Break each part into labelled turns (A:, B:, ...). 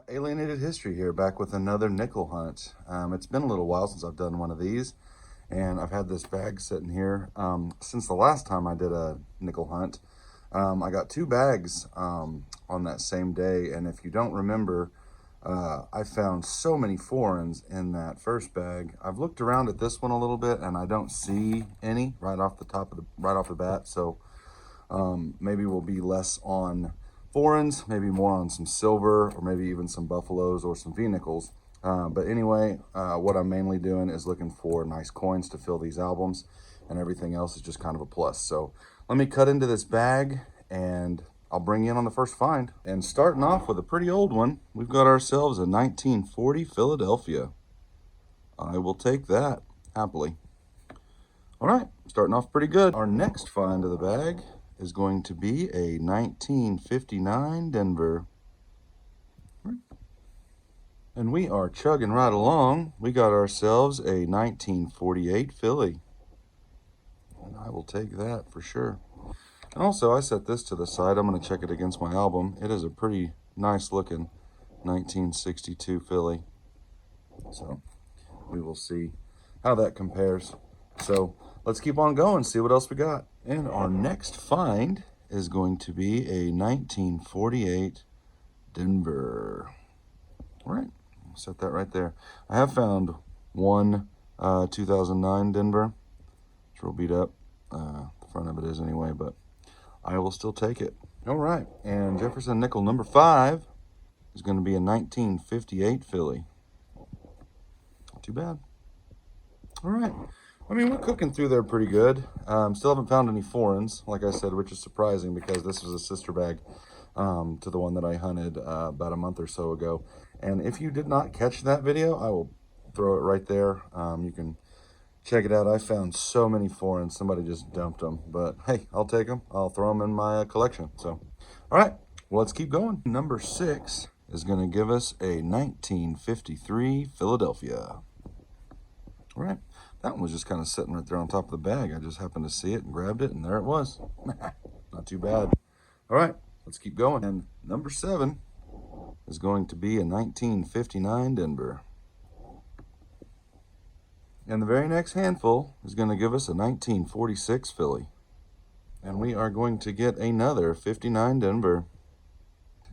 A: Alienated History here, back with another nickel hunt. It's been a little while since I've done one of these, and I've had this bag sitting here since the last time I did a nickel hunt. I got two bags on that same day, and if you don't remember, I found so many foreigns in that first bag. I've looked around at this one a little bit, and I don't see any right off the bat. So maybe we'll be less on foreigns, maybe more on some silver, or maybe even some buffaloes or some V-nickels. But anyway, what I'm mainly doing is looking for nice coins to fill these albums, and everything else is just kind of a plus. So let me cut into this bag and I'll bring you in on the first find. And starting off with a pretty old one, we've got ourselves a 1940 Philadelphia. I will take that happily. All right, starting off pretty good. Our next find of the bag is going to be a 1959 Denver. And we are chugging right along. We got ourselves a 1948 Philly. And I will take that for sure. And also, I set this to the side. I'm going to check it against my album. It is a pretty nice looking 1962 Philly. So we will see how that compares. So let's keep on going, see what else we got. And our next find is going to be a 1948 Denver. All right, set that right there. I have found one 2009 Denver. It's real beat up. The front of it is anyway, but I will still take it. All right, and Jefferson nickel number 5 is going to be a 1958 Philly. Not too bad. All right. I mean, we're cooking through there pretty good. Still haven't found any foreigns, like I said, which is surprising because this was a sister bag to the one that I hunted about a month or so ago. And if you did not catch that video, I will throw it right there. You can check it out. I found so many foreigns. Somebody just dumped them. But hey, I'll take them. I'll throw them in my collection. So, all right, well, let's keep going. Number 6 is going to give us a 1953 Philadelphia. All right. That one was just kind of sitting right there on top of the bag. I just happened to see it and grabbed it, and there it was. Not too bad. All right, let's keep going. And number 7 is going to be a 1959 Denver. And the very next handful is going to give us a 1946 Philly. And we are going to get another 59 Denver.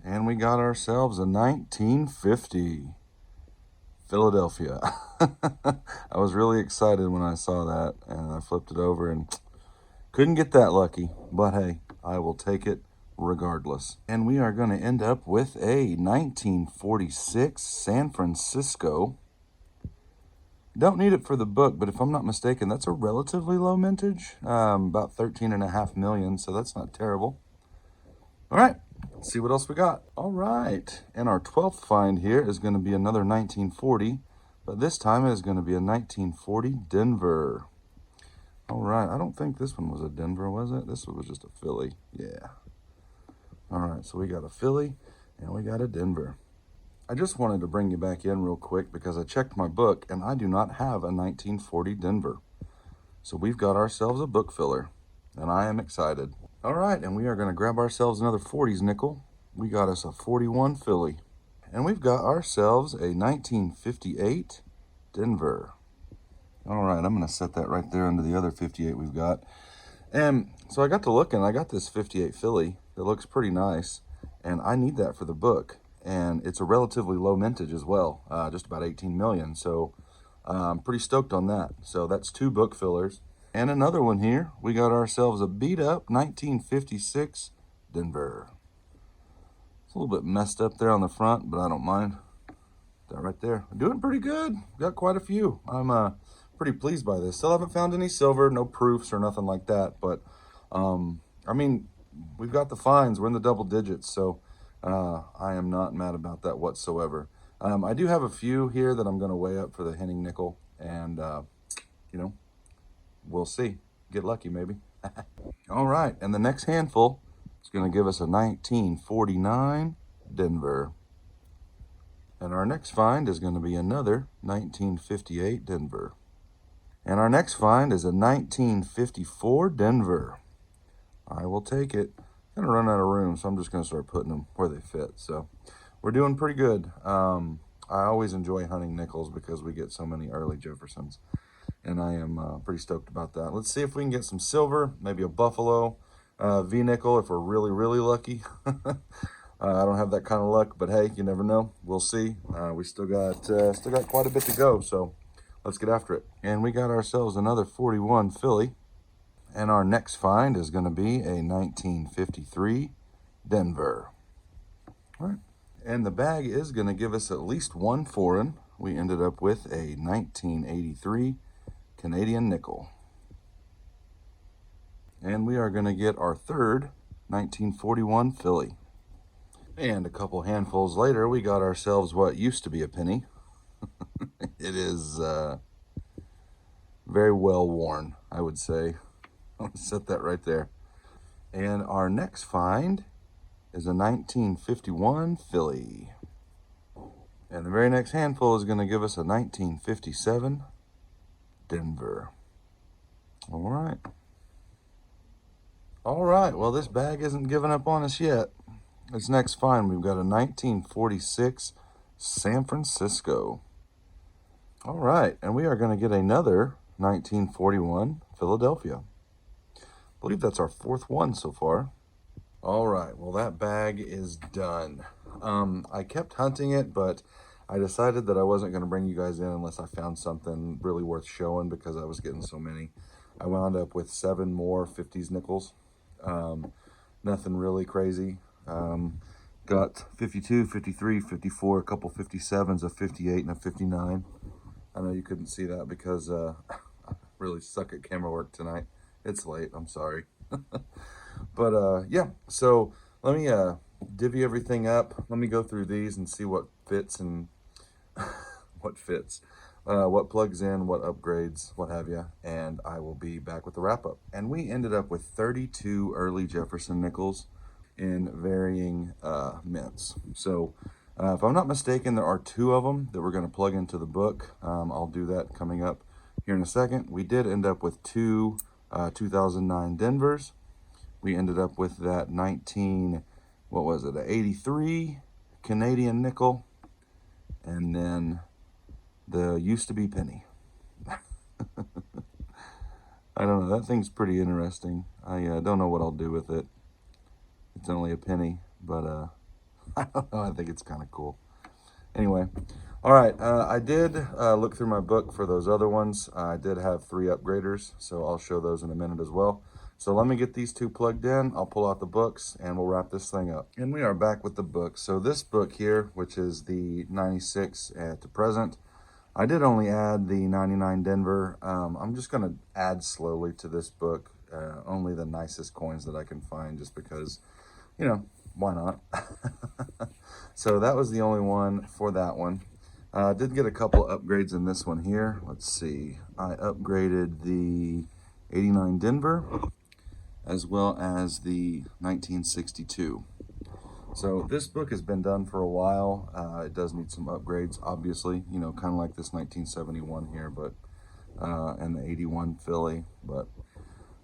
A: And we got ourselves a 1950 Philadelphia. I was really excited when I saw that, and I flipped it over and couldn't get that lucky, but hey, I will take it regardless. And we are going to end up with a 1946 San Francisco. Don't need it for the book, but if I'm not mistaken, that's a relatively low mintage, about 13.5 million, so that's not terrible. All right. Let's see what else we got. All right, and our 12th find here is going to be another 1940, but this time it is going to be a 1940 Denver. All right, I don't think this one was a Denver, was it? This one was just a Philly, yeah. All right, so we got a Philly and we got a Denver. I just wanted to bring you back in real quick because I checked my book and I do not have a 1940 Denver. So we've got ourselves a book filler, and I am excited. All right, and we are going to grab ourselves another 40s nickel. We got us a 41 Philly. And we've got ourselves a 1958 Denver. All right, I'm going to set that right there under the other 58 we've got. And so I got to looking, I got this 58 Philly that looks pretty nice, and I need that for the book. And it's a relatively low mintage as well, just about 18 million. So I'm pretty stoked on that. So that's 2 book fillers. And another one here, we got ourselves a beat-up 1956 Denver. It's a little bit messed up there on the front, but I don't mind. That right there. Doing pretty good. Got quite a few. I'm pretty pleased by this. Still haven't found any silver, no proofs or nothing like that. But, I mean, we've got the finds. We're in the double digits, so I am not mad about that whatsoever. I do have a few here that I'm going to weigh up for the Henning nickel, and, you know, we'll see. Get lucky, maybe. All right, and the next handful is going to give us a 1949 Denver. And our next find is going to be another 1958 Denver. And our next find is a 1954 Denver. I will take it. I'm going to run out of room, so I'm just going to start putting them where they fit. So we're doing pretty good. I always enjoy hunting nickels because we get so many early Jeffersons, and I am pretty stoked about that. Let's see if we can get some silver, maybe a buffalo, V-nickel if we're really, really lucky. I don't have that kind of luck, but hey, you never know. We'll see. We still got quite a bit to go, so let's get after it. And we got ourselves another 41 filly, and our next find is going to be a 1953 Denver. All right. And the bag is going to give us at least one foreign. We ended up with a 1983 Canadian nickel. And we are going to get our third 1941 filly. And a couple handfuls later, we got ourselves what used to be a penny. It is very well worn, I would say. I'll set that right there. And our next find is a 1951 filly. And the very next handful is going to give us a 1957 Denver. All right. All right, well, this bag isn't giving up on us yet. This next find, we've got a 1946 San Francisco. All right, and we are going to get another 1941 Philadelphia. I believe that's our fourth one so far. All right, well, that bag is done. I kept hunting it, but I decided that I wasn't going to bring you guys in unless I found something really worth showing because I was getting so many. I wound up with 7 more 50s nickels. Nothing really crazy. Got 52, 53, 54, a couple 57s, a 58, and a 59. I know you couldn't see that because I really suck at camera work tonight. It's late, I'm sorry. But yeah, so let me divvy everything up. Let me go through these and see what fits and what fits. What plugs in, what upgrades, what have you, and I will be back with the wrap up. And we ended up with 32 early Jefferson nickels in varying mints. So if I'm not mistaken, there are 2 of them that we're going to plug into the book. I'll do that coming up here in a second. We did end up with 2 2009 Denvers. We ended up with that 83 Canadian nickel, and then the used to be penny. I don't know, that thing's pretty interesting. I don't know what I'll do with it. It's only a penny, but I don't know, I think it's kind of cool. Anyway, all right, I did look through my book for those other ones. I did have 3 upgraders, so I'll show those in a minute as well. So let me get these 2 plugged in. I'll pull out the books and we'll wrap this thing up. And we are back with the book. So this book here, which is the 96 to present, I did only add the 99 Denver. I'm just going to add slowly to this book, only the nicest coins that I can find, just because, you know, why not? So that was the only one for that one. I did get a couple upgrades in this one here. Let's see. I upgraded the 89 Denver as well as the 1962. So this book has been done for a while. It does need some upgrades, obviously, you know, kind of like this 1971 here, but and the 81 Philly, but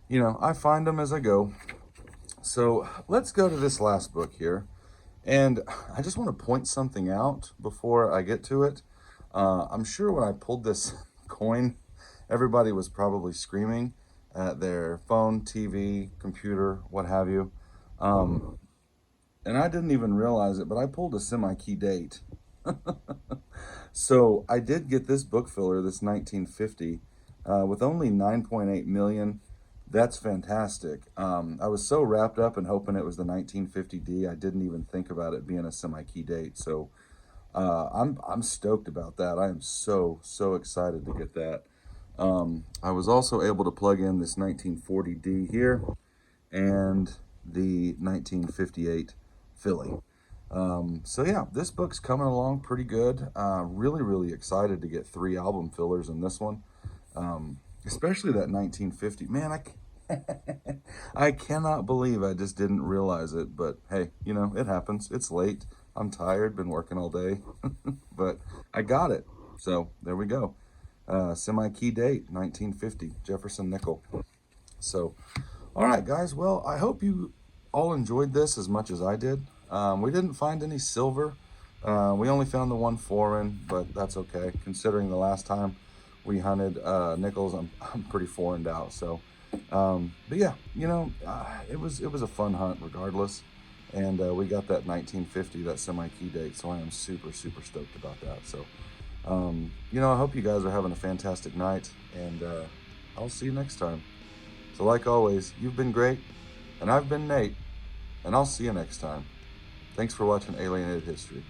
A: you know, I find them as I go. So let's go to this last book here, and I just want to point something out before I get to it. I'm sure when I pulled this coin, everybody was probably screaming at their phone, TV, computer, what have you. And I didn't even realize it, but I pulled a semi-key date. So I did get this book filler, this 1950, with only 9.8 million. That's fantastic. I was so wrapped up in hoping it was the 1950D, I didn't even think about it being a semi-key date. So I'm stoked about that. I am so excited to get that. I was also able to plug in this 1940D here and the 1958 Philly. So yeah, this book's coming along pretty good. Really excited to get 3 album fillers in this one. Especially that 1950. Man, I cannot believe I just didn't realize it, but hey, you know, it happens. It's late. I'm tired, been working all day, but I got it. So there we go. Semi-key date, 1950, Jefferson nickel. So, all right, guys. Well, I hope you all enjoyed this as much as I did. We didn't find any silver, We only found the one foreign, but that's okay. Considering the last time we hunted nickels, I'm pretty foreigned out. So, but yeah, it was a fun hunt regardless, and we got that 1950, that semi-key date. So I am super stoked about that. So, I hope you guys are having a fantastic night, and I'll see you next time. So like always, you've been great, and I've been Nate, and I'll see you next time. Thanks for watching Alienated History.